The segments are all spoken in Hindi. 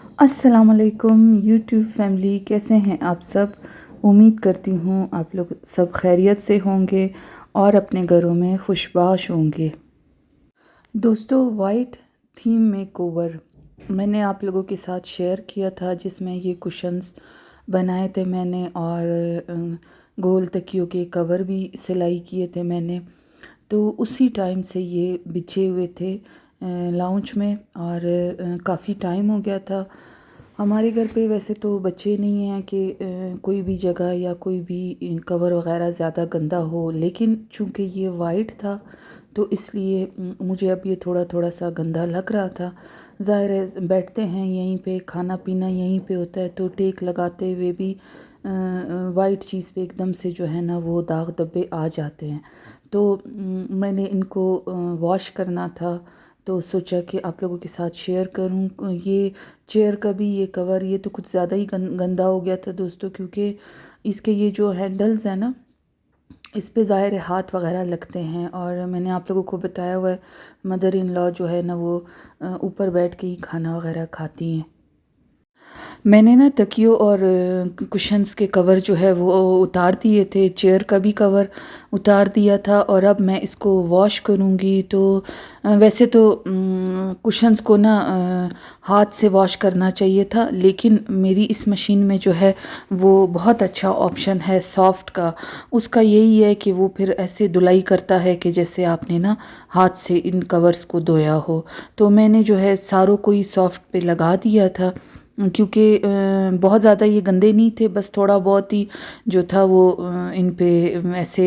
अस्सलामुअलैकुम यूट्यूब फैमिली, कैसे हैं आप सब। उम्मीद करती हूँ आप लोग सब खैरियत से होंगे और अपने घरों में खुशबाश होंगे। दोस्तों, वाइट थीम में कोवर मैंने आप लोगों के साथ शेयर किया था, जिसमें ये कुशन्स बनाए थे मैंने और गोल तकियों के कवर भी सिलाई किए थे मैंने। तो उसी टाइम से ये बिछे हुए थे लाउंज में और काफ़ी टाइम हो गया था। हमारे घर पे वैसे तो बच्चे नहीं हैं कि कोई भी जगह या कोई भी कवर वगैरह ज़्यादा गंदा हो, लेकिन चूँकि ये वाइट था तो इसलिए मुझे अब ये थोड़ा थोड़ा सा गंदा लग रहा था। ज़ाहिर है बैठते हैं यहीं पे, खाना पीना यहीं पे होता है, तो टेक लगाते हुए भी वाइट चीज़ पे एकदम से जो है ना वो दाग धब्बे आ जाते हैं। तो मैंने इनको वॉश करना था, तो सोचा कि आप लोगों के साथ शेयर करूं। ये चेयर का भी ये कवर, ये तो कुछ ज़्यादा ही गंदा हो गया था दोस्तों, क्योंकि इसके ये जो हैंडल्स हैं ना, इस पे ज़ाहिर है हाथ वगैरह लगते हैं। और मैंने आप लोगों को बताया हुआ है, मदर इन लॉ जो है ना वो ऊपर बैठ के ही खाना वगैरह खाती हैं। मैंने ना तकियों और कुशन्स के कवर जो है वो उतार दिए थे, चेयर का भी कवर उतार दिया था और अब मैं इसको वॉश करूँगी। तो वैसे तो कुशन्स को ना हाथ से वॉश करना चाहिए था, लेकिन मेरी इस मशीन में जो है वो बहुत अच्छा ऑप्शन है सॉफ्ट का। उसका यही है कि वो फिर ऐसे धुलाई करता है कि जैसे आपने ना हाथ से इन कवर्स को धोया हो। तो मैंने जो है सारों को ही सॉफ्ट पे लगा दिया था, क्योंकि बहुत ज़्यादा ये गंदे नहीं थे, बस थोड़ा बहुत ही जो था वो इन पे ऐसे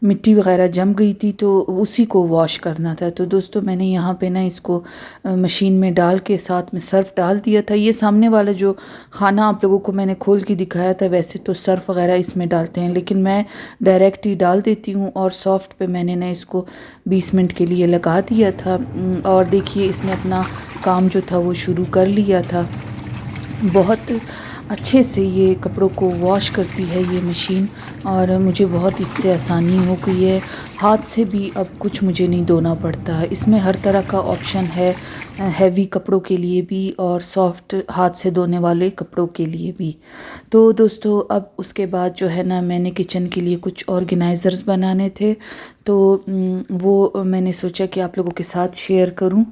मिट्टी वगैरह जम गई थी, तो उसी को वॉश करना था। तो दोस्तों, मैंने यहाँ पे ना इसको मशीन में डाल के साथ में सर्फ़ डाल दिया था। ये सामने वाला जो खाना आप लोगों को मैंने खोल के दिखाया था, वैसे तो सर्फ़ वगैरह इसमें डालते हैं, लेकिन मैं डायरेक्ट ही डाल देती हूँ। और सॉफ्ट पे मैंने ना इसको 20 मिनट के लिए लगा दिया था और देखिए इसने अपना काम जो था वो शुरू कर लिया था। बहुत अच्छे से ये कपड़ों को वॉश करती है ये मशीन और मुझे बहुत इससे आसानी हो गई है। हाथ से भी अब कुछ मुझे नहीं धोना पड़ता है। इसमें हर तरह का ऑप्शन है, हैवी कपड़ों के लिए भी और सॉफ्ट हाथ से धोने वाले कपड़ों के लिए भी। तो दोस्तों, अब उसके बाद जो है ना मैंने किचन के लिए कुछ ऑर्गेनाइज़र्स बनाने थे, तो वो मैंने सोचा कि आप लोगों के साथ शेयर करूं।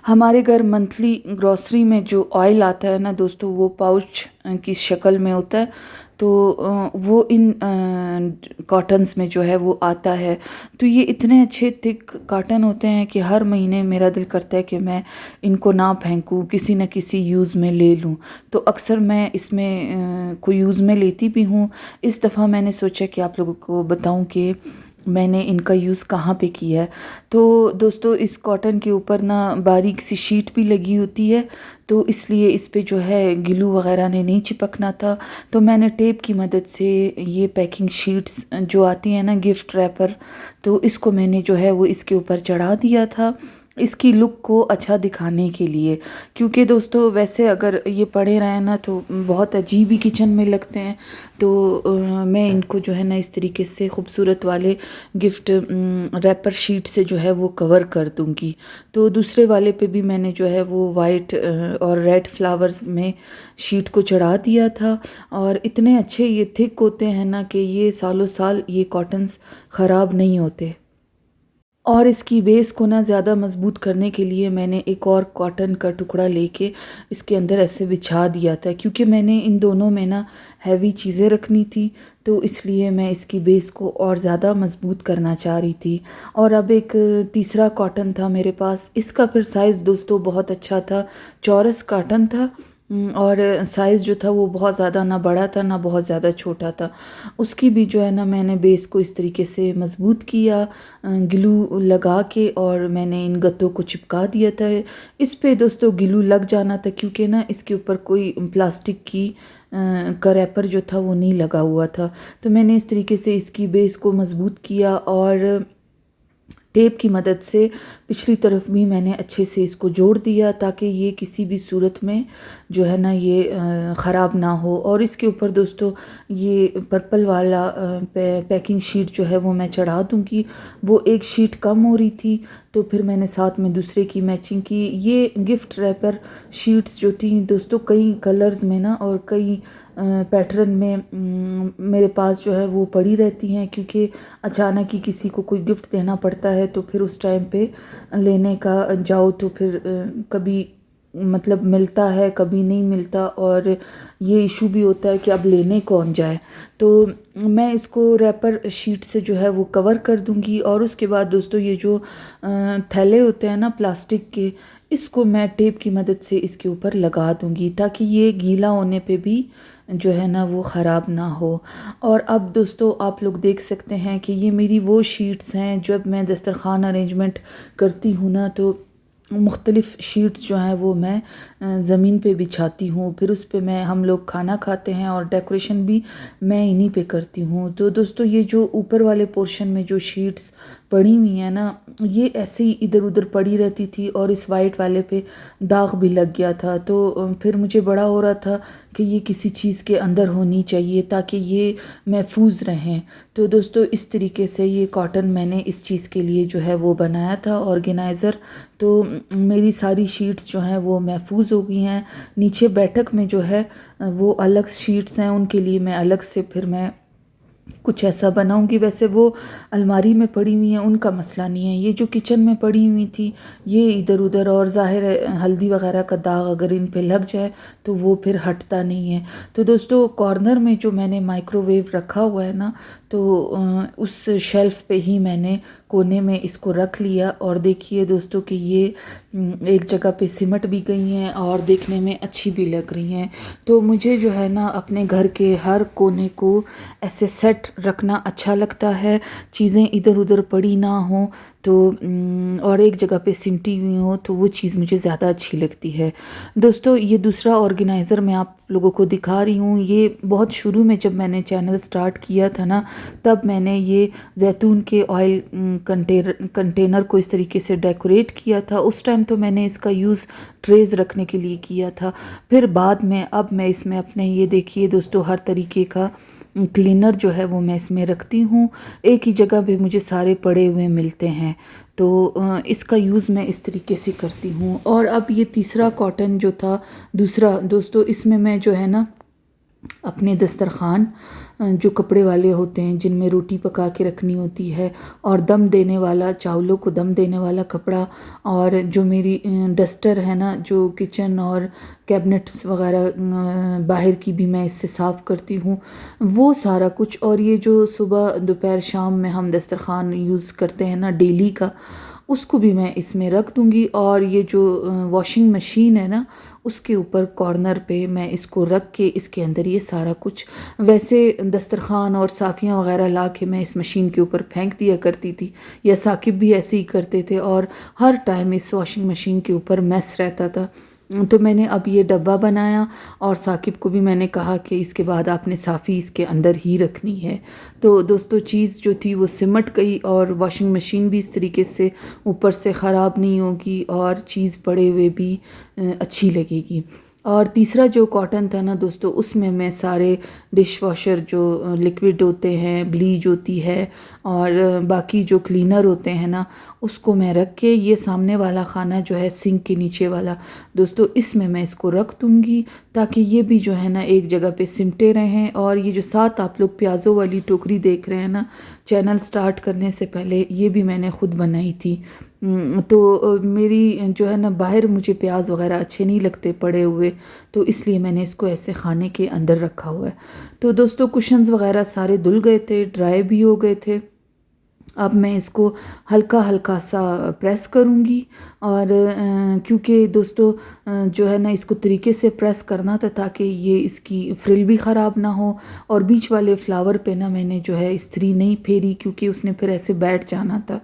हमारे घर मंथली ग्रॉसरी में जो ऑयल आता है ना दोस्तों, वो पाउच की शक्ल में होता है। तो वो इन कॉटन्स में जो है वो आता है। तो ये इतने अच्छे थिक कॉटन होते हैं कि हर महीने मेरा दिल करता है कि मैं इनको ना फेंकूं, किसी न किसी यूज़ में ले लूं। तो अक्सर मैं इसमें को यूज़ में लेती भी हूँ। इस दफ़ा मैंने सोचा कि आप लोगों को बताऊं कि मैंने इनका यूज़ कहाँ पे किया है। तो दोस्तों, इस कॉटन के ऊपर ना बारीक सी शीट भी लगी होती है, तो इसलिए इस पे जो है ग्लू वगैरह ने नहीं चिपकना था। तो मैंने टेप की मदद से ये पैकिंग शीट्स जो आती हैं ना, गिफ्ट रैपर, तो इसको मैंने जो है वो इसके ऊपर चढ़ा दिया था, इसकी लुक को अच्छा दिखाने के लिए। क्योंकि दोस्तों वैसे अगर ये पड़े रहें ना तो बहुत अजीब ही किचन में लगते हैं। तो मैं इनको जो है ना इस तरीके से खूबसूरत वाले गिफ्ट रैपर शीट से जो है वो कवर कर दूंगी। तो दूसरे वाले पे भी मैंने जो है वो वाइट और रेड फ्लावर्स में शीट को चढ़ा दिया था। और इतने अच्छे ये थिक होते हैं ना कि ये सालों साल ये कॉटन्स ख़राब नहीं होते। और इसकी बेस को ना ज़्यादा मज़बूत करने के लिए मैंने एक और कॉटन का टुकड़ा लेके इसके अंदर ऐसे बिछा दिया था, क्योंकि मैंने इन दोनों में ना हैवी चीज़ें रखनी थी, तो इसलिए मैं इसकी बेस को और ज़्यादा मज़बूत करना चाह रही थी। और अब एक तीसरा कॉटन था मेरे पास, इसका फिर साइज़ दोस्तों बहुत अच्छा था, चौरस कॉटन था। और साइज़ जो था वो बहुत ज़्यादा ना बड़ा था ना बहुत ज़्यादा छोटा था। उसकी भी जो है ना मैंने बेस को इस तरीके से मज़बूत किया ग्लू लगा के, और मैंने इन गत्तों को चिपका दिया था। इस पे दोस्तों ग्लू लग जाना था, क्योंकि ना इसके ऊपर कोई प्लास्टिक की का रैपर जो था वो नहीं लगा हुआ था। तो मैंने इस तरीके से इसकी बेस को मज़बूत किया और टेप की मदद से पिछली तरफ भी मैंने अच्छे से इसको जोड़ दिया ताकि ये किसी भी सूरत में जो है ना ये ख़राब ना हो। और इसके ऊपर दोस्तों ये पर्पल वाला पैकिंग शीट जो है वो मैं चढ़ा दूँगी। वो एक शीट कम हो रही थी तो फिर मैंने साथ में दूसरे की मैचिंग की। ये गिफ्ट रैपर शीट्स जो थी दोस्तों कई कलर्स में ना और कई पैटर्न में मेरे पास जो है वो पड़ी रहती हैं, क्योंकि अचानक ही किसी को कोई गिफ्ट देना पड़ता है तो फिर उस टाइम पे लेने का जाओ तो फिर कभी मतलब मिलता है कभी नहीं मिलता, और ये इशू भी होता है कि अब लेने कौन जाए। तो मैं इसको रैपर शीट से जो है वो कवर कर दूंगी। और उसके बाद दोस्तों ये जो थैले होते हैं ना प्लास्टिक के, इसको मैं टेप की मदद से इसके ऊपर लगा दूंगी ताकि ये गीला होने पे भी जो है ना वो ख़राब ना हो। और अब दोस्तों आप लोग देख सकते हैं कि ये मेरी वो शीट्स हैं जब मैं दस्तरख़ान अरेंजमेंट करती हूँ ना तो मुख्तलिफ़ शीट्स जो हैं वो मैं ज़मीन पे बिछाती हूँ, फिर उस पे मैं हम लोग खाना खाते हैं और डेकोरेशन भी मैं इन्हीं पे करती हूँ। तो दोस्तों ये जो ऊपर वाले पोर्शन में जो शीट्स पड़ी हुई हैं ना, ये ऐसे ही इधर उधर पड़ी रहती थी और इस वाइट वाले पे दाग भी लग गया था। तो फिर मुझे बड़ा हो रहा था कि ये किसी चीज़ के अंदर होनी चाहिए ताकि ये महफूज रहें। तो दोस्तों इस तरीके से ये कॉटन मैंने इस चीज़ के लिए जो है वो बनाया था ऑर्गेनाइज़र। तो मेरी सारी शीट्स जो हैं वो महफूज हो गई हैं। नीचे बैठक में जो है वो अलग शीट्स हैं, उनके लिए मैं अलग से फिर मैं कुछ ऐसा बनाऊंगी। वैसे वो अलमारी में पड़ी हुई हैं उनका मसला नहीं है, ये जो किचन में पड़ी हुई थी ये इधर उधर, और ज़ाहिर है हल्दी वगैरह का दाग अगर इन पे लग जाए तो वो फिर हटता नहीं है। तो दोस्तों कॉर्नर में जो मैंने माइक्रोवेव रखा हुआ है ना, तो उस शेल्फ़ पे ही मैंने कोने में इसको रख लिया। और देखिए दोस्तों कि ये एक जगह पे सिमट भी गई हैं और देखने में अच्छी भी लग रही हैं। तो मुझे जो है ना अपने घर के हर कोने को ऐसे सेट रखना अच्छा लगता है, चीज़ें इधर उधर पड़ी ना हो तो और एक जगह पे सिमटी हुई हो तो वो चीज़ मुझे ज़्यादा अच्छी लगती है। दोस्तों ये दूसरा ऑर्गेनाइज़र मैं आप लोगों को दिखा रही हूँ। ये बहुत शुरू में जब मैंने चैनल स्टार्ट किया था ना, तब मैंने ये जैतून के ऑयल कंटेनर को इस तरीके से डेकोरेट किया था। उस टाइम तो मैंने इसका यूज़ ट्रेज़ रखने के लिए किया था। फिर बाद में अब मैं इसमें अपने ये देखिए दोस्तों हर तरीके का क्लीनर जो है वो मैं इसमें रखती हूँ। एक ही जगह पे मुझे सारे पड़े हुए मिलते हैं तो इसका यूज़ मैं इस तरीके से करती हूँ। और अब ये तीसरा कॉटन जो था दूसरा दोस्तों, इसमें मैं जो है ना अपने दस्तरख़ान जो कपड़े वाले होते हैं जिनमें रोटी पका के रखनी होती है और दम देने वाला, चावलों को दम देने वाला कपड़ा, और जो मेरी डस्टर है ना जो किचन और कैबिनेट्स वगैरह बाहर की भी मैं इससे साफ़ करती हूँ, वो सारा कुछ। और ये जो सुबह दोपहर शाम में हम दस्तरख़ान यूज़ करते हैं ना डेली का, उसको भी मैं इसमें रख दूँगी। और ये जो वॉशिंग मशीन है ना, उसके ऊपर कॉर्नर पे मैं इसको रख के इसके अंदर ये सारा कुछ, वैसे दस्तरख़ान और साफ़ियाँ वगैरह ला के मैं इस मशीन के ऊपर फेंक दिया करती थी, या साकिब भी ऐसे ही करते थे और हर टाइम इस वॉशिंग मशीन के ऊपर मैस रहता था। तो मैंने अब ये डब्बा बनाया और साकिब को भी मैंने कहा कि इसके बाद आपने साफ़ी इसके अंदर ही रखनी है। तो दोस्तों चीज़ जो थी वो सिमट गई और वॉशिंग मशीन भी इस तरीके से ऊपर से ख़राब नहीं होगी और चीज़ पड़े हुए भी अच्छी लगेगी। और तीसरा जो कॉटन था ना दोस्तों, उसमें मैं सारे डिश वॉशर जो लिक्विड होते हैं, ब्लीच होती है और बाकी जो क्लीनर होते हैं ना, उसको मैं रख के, ये सामने वाला खाना जो है सिंक के नीचे वाला दोस्तों, इसमें मैं इसको रख दूँगी ताकि ये भी जो है ना एक जगह पे सिमटे रहें। और ये जो साथ आप लोग प्याज़ों वाली टोकरी देख रहे हैं ना, चैनल स्टार्ट करने से पहले ये भी मैंने ख़ुद बनाई थी। तो मेरी जो है ना बाहर मुझे प्याज वगैरह अच्छे नहीं लगते पड़े हुए, तो इसलिए मैंने इसको ऐसे खाने के अंदर रखा हुआ है। तो दोस्तों कुशन्स वगैरह सारे धुल गए थे, ड्राई भी हो गए थे। अब मैं इसको हल्का हल्का सा प्रेस करूँगी और क्योंकि दोस्तों जो है ना इसको तरीके से प्रेस करना था ताकि ये इसकी फ्रिल भी ख़राब ना हो। और बीच वाले फ्लावर पे ना मैंने जो है इस्त्री नहीं फेरी क्योंकि उसने फिर ऐसे बैठ जाना था।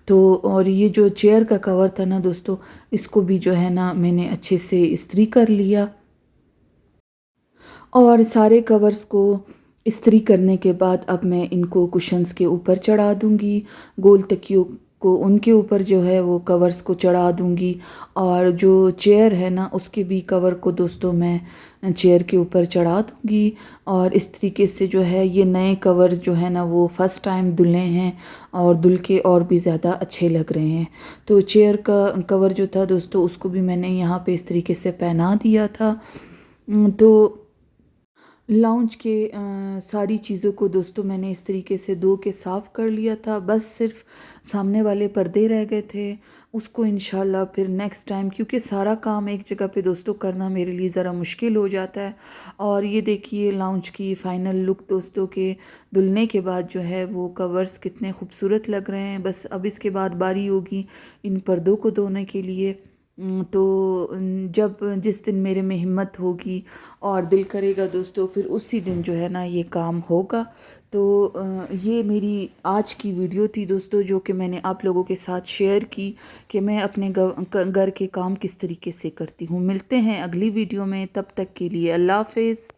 तो और ये जो चेयर का कवर था ना दोस्तों, इसको भी जो है ना मैंने अच्छे से इस्त्री कर लिया। और सारे कवर्स को इस्त्री करने के बाद अब मैं इनको कुशन्स के ऊपर चढ़ा दूँगी। गोल तकियों को उनके ऊपर जो है वो कवर्स को चढ़ा दूंगी। और जो चेयर है ना उसके भी कवर को दोस्तों मैं चेयर के ऊपर चढ़ा दूंगी। और इस तरीके से जो है ये नए कवर्स जो है ना वो फ़र्स्ट टाइम धुले हैं और धुल के और भी ज़्यादा अच्छे लग रहे हैं। तो चेयर का कवर जो था दोस्तों उसको भी मैंने यहाँ पे इस तरीके से पहना दिया था। तो लाउंज के सारी चीज़ों को दोस्तों मैंने इस तरीके से धो के साफ़ कर लिया था। बस सिर्फ सामने वाले पर्दे रह गए थे, उसको इंशाल्लाह फिर नेक्स्ट टाइम, क्योंकि सारा काम एक जगह पे दोस्तों करना मेरे लिए ज़रा मुश्किल हो जाता है। और ये देखिए लाउंज की फ़ाइनल लुक दोस्तों के धुलने के बाद जो है वो कवर्स कितने खूबसूरत लग रहे हैं। बस अब इसके बाद बारी होगी इन पर्दों को धोने के लिए। तो जब जिस दिन मेरे में हिम्मत होगी और दिल करेगा दोस्तों फिर उसी दिन जो है ना ये काम होगा। तो ये मेरी आज की वीडियो थी दोस्तों जो कि मैंने आप लोगों के साथ शेयर की कि मैं अपने घर के काम किस तरीके से करती हूँ। मिलते हैं अगली वीडियो में, तब तक के लिए अल्लाह हाफ़िज़।